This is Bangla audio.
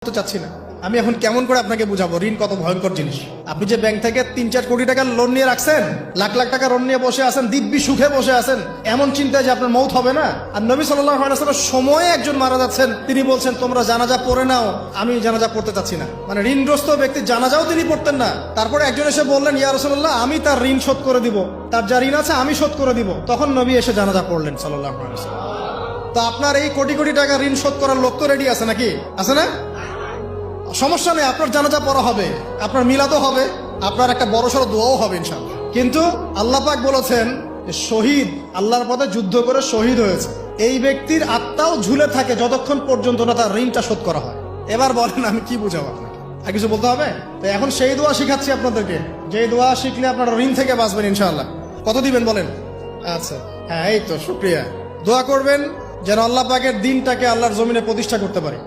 তো চাচ্ছি না। আমি এখন কেমন করে আপনাকে বুঝাবো ঋণ কত ভয়ঙ্কর জিনিস। আপনি যে ব্যাংক থেকে 3-4 কোটি টাকার লোন নিয়ে রাখছেন, লাখ লাখ টাকা লোন নিয়ে বসে আছেন, দিব্যি সুখে বসে আছেন, এমন চিন্তায় যে আপনার মৌত হবে না। আর নবী সাল্লাল্লাহু আলাইহি ওয়াসাল্লাম সময়ে একজন মারা যাচ্ছেন, তিনি বলছেন তোমরা জানাজা পড়ে নাও, আমি জানাজা পড়তে চাচ্ছি না। মানে ঋণগ্রস্ত ব্যক্তির জানাজাও তিনি পড়তেন না। তারপরে একজন এসে বললেন, ইয়া রাসূলুল্লাহ, আমি তার ঋণ শোধ করে দিব, তার যা ঋণ আছে আমি শোধ করে দিব। তখন নবী এসে জানাজা পড়লেন সাল্লাল্লাহু আলাইহি ওয়াসাল্লাম। তো আপনার এই কোটি কোটি টাকা ঋণ শোধ করার লোক তো রেডি আছে নাকি? আছে না? সমস্যা নেই, আপনার জানাজা পড়া হবে, আপনার মিলাদও হবে, আপনার একটা বড়সড় দোয়াও হবে ইনশাআল্লাহ। কিন্তু আল্লাহ পাক বলেছেন শহীদ, আল্লাহর পথে যুদ্ধ করে শহীদ হয়েছে, এই ব্যক্তির আত্মাও ঝুলে থাকে যতক্ষণ পর্যন্ত না তার ঋণটা শোধ করা হয়। এবার বলেন আমি কি বুঝাবো আপনাকে? আর কিছু বলতে হবে? তো এখন সেই দোয়া শিখাচ্ছি আপনাদেরকে, যে দোয়া শিখলে আপনারা ঋণ থেকে বাঁচবেন ইনশাআল্লাহ। কত দিবেন বলেন? আচ্ছা, হ্যাঁ, এই তো শুকরিয়া। দোয়া করবেন যেন আল্লাহ পাকের দিনটাকে আল্লাহর জমিনে প্রতিষ্ঠা করতে পারি।